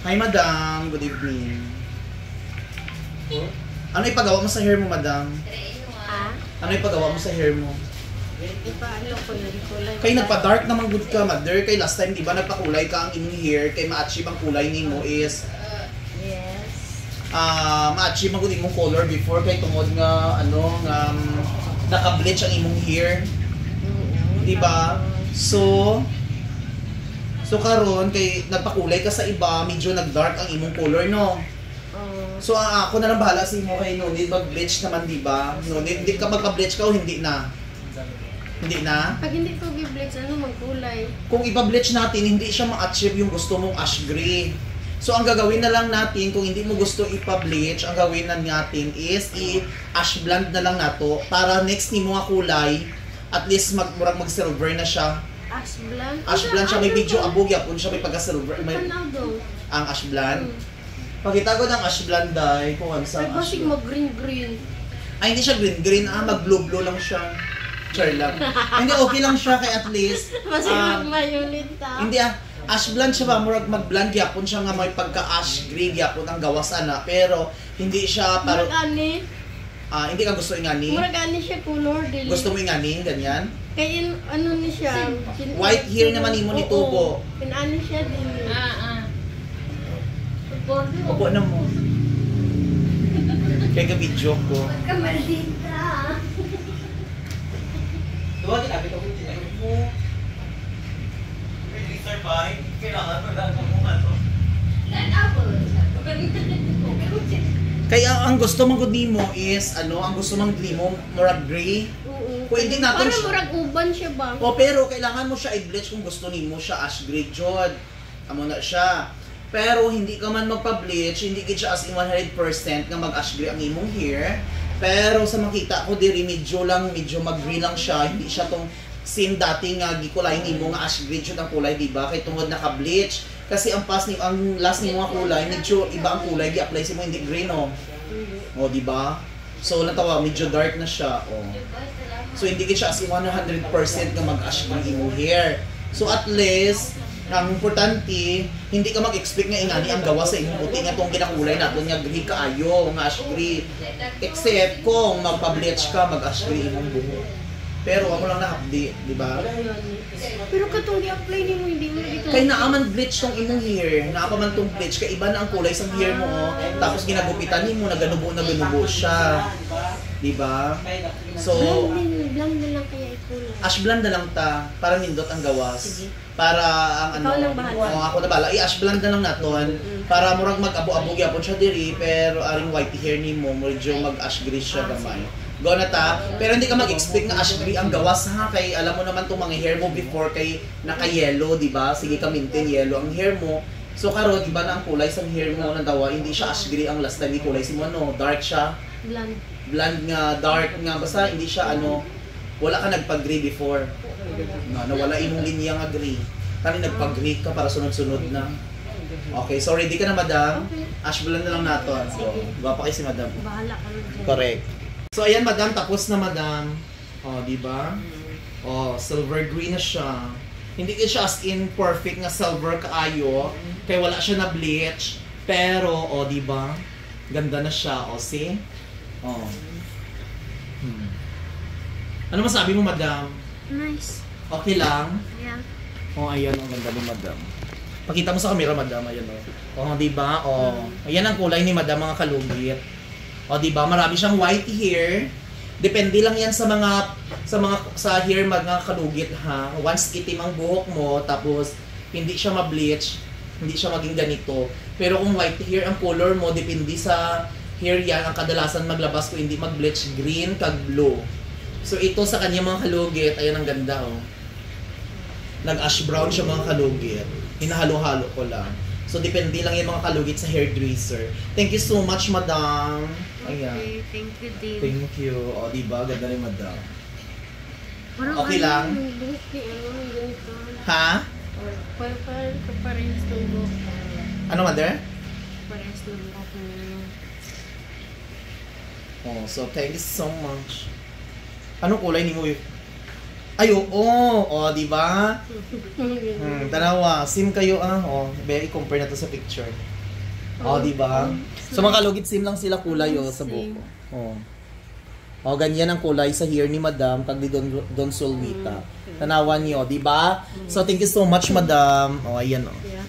Hi, madam. Good evening. Ano ipagawa mo sa hair mo, madam? Ano ipagawa mo sa hair mo? Ipaano ko yun, kulay. Kay nagpa-dark naman good ka, mother. Kay last time, di ba, nagpakulay ka ang inyong hair. Kay ma-achieve ang kulay ni mo is... Yes. Ma-achieve ang good imong color before. Kay tungod nga, ano, nga... naka-bleach ang imong hair. Di ba? So karon kay nagpakulay ka sa iba, medyo nag-dark ang imong color, no? So ako na lang bahala sa imo kay no need mag-bleach naman, di ba? No need ka magpa-bleach ka o hindi na? Hindi na? Pag hindi ko gi-bleach, ano magkulay? Kung ipa-bleach natin, hindi siya ma-achieve yung gusto mong ash gray. So ang gagawin na lang natin, kung hindi mo gusto ipa-bleach, ang gawin na natin is i-ash blend na lang nato para next ni mo nga kulay, at least mag-silver na siya. Ash blend? Ash blend siya, may video abog yapon siya, may pagka-silver. May ang ash blend. Pakita ko ng ash blend dahil kung ano sa ay, ash basig blend. mag-green-green. Ay, hindi siya green-green, mag-blue-blue lang siya. Char lang. Hindi, okay lang siya kay at least. Basig mag-violet ta. Hindi ash blend siya ba, murag mag-blend yapon siya nga may pagka-ash green yapon ang gawas ana, pero hindi siya Murag ani. hindi ka gusto ingani. Murag ani siya color dili. Gusto mo ingani ganyan? Kay ano ni siya? White hair naman imo ni tubo. Pinani siya din. Upo na mo. Kaya ka-video ko. Kamaldita. Duwa ginabit ako tinayo mo. Register ba? Kailangan mo lang kung ano. Kaya ang gusto mong gudi mo is, ang gusto mong gudi mo, murag gray. Kung hindi natin parang murag uban siya ba? Pero kailangan mo siya i-bleach kung gusto mo siya ash gray jod. Amo na siya. Pero hindi ka man magpa-bleach, hindi gid siya as in 100% nga mag-ash gray ang imong hair. Pero sa makita ko diri medyo mag-gray lang siya, hindi siya tong same dating nga gikulay nimo nga ash gray jud ang kulay, di ba? Kay tungod naka-bleach. Kasi ang last nimo nga kulay, medyo iba ang kulay gi-apply sa mo, hindi gray, no? O, di ba? So natawa, medyo dark na siya, So hindi gid siya as in 100% nga mag-ash gray imong hair. So at least ang importante, hindi ka mag-expect nga ingani ang gawa sa imong buti nga tong ginakulay naton nga gray kaayo, nga ash gray. Except kung magpa-bleach ka, mag-ash gray imong buhok. Pero ako lang na-update, di ba? Pero katong i-apply nimo hindi mo dito. Kay naaman bleach tong imong hair, naapaman tong bleach, kay iba na ang kulay sa hair mo, tapos ginagupitan nimo, naganubo siya. Di ba? So, blend na lang kaya ikulay. ash blend na lang ta, para nindot ang gawas. Sige. Para ang Ikaw lang bahala. ako na bala, i-ash blend na lang naton, para murag mag-abo-abo gyapon siya diri, pero aring white hair nimo, medyo mag-ash gray siya gamay. Go na ta, pero hindi ka mag-expect na ash gray ang gawas ha, kay alam mo naman tong mga hair mo before kay naka-yellow, di ba? Sige ka maintain yellow ang hair mo. So karon di ba na ang kulay sa hair mo nang dawa, hindi siya ash gray ang last time ni kulay si mo, dark siya. Blonde nga, dark nga, basta hindi siya wala ka nagpag-gray before. Nawala imong linya nga gray. Kani nagpag-gray ka para sunod-sunod na. Okay, so ready ka na, madam? Okay. Ash blend na lang natin. So, gwapa kayo si madam. Bahala ka na dyan. Correct. So ayan, madam, tapos na, madam. Di ba? Silver green na siya. Hindi siya as in perfect nga silver kaayo, kaya wala siya na bleach. Pero, di ba? Ganda na siya, see? Ano masabi mo, madam? Nice. Okay lang? Yeah. Ayan, ang ganda ni madam. Pakita mo sa camera, madam, ayan di ba? Ayan ang kulay ni madam, mga kalugit. Di ba? Marami siyang white hair. Depende lang yan sa hair mga kalugit, ha. Once itim ang buhok mo, tapos hindi siya ma-bleach, hindi siya maging ganito. Pero kung white hair ang color mo, depende sa hair yan, ang kadalasan maglabas ko hindi mag-bleach, green kag blue. So ito sa kanya mga kalugit, ayan ang ganda, Nag-ash brown siya mga kalugit. Hinahalo-halo ko lang. So depende lang yung mga kalugit sa hairdresser. Thank you so much, madam. Ayan. Okay, thank you, Dave. Thank you. Diba? Ganda ni madam. Parang Okay lang? Buhok ni ganito. Ha? Parang kaparehas ng buhok. Ano, mother? Parehas ng buhok mo. So thank you so much. Anong kulay ni mo? Ay, di ba? Tanawa, sim kayo, be, i-compare na to sa picture. Oh, di ba? So mga kalugit same lang sila kulay sa buko. Oh. Oh, ganyan ang kulay sa hair ni Madam pag di Don Solwita. Tanawan niyo, di ba? So thank you so much, Madam. Oh, ayan oh. Yeah.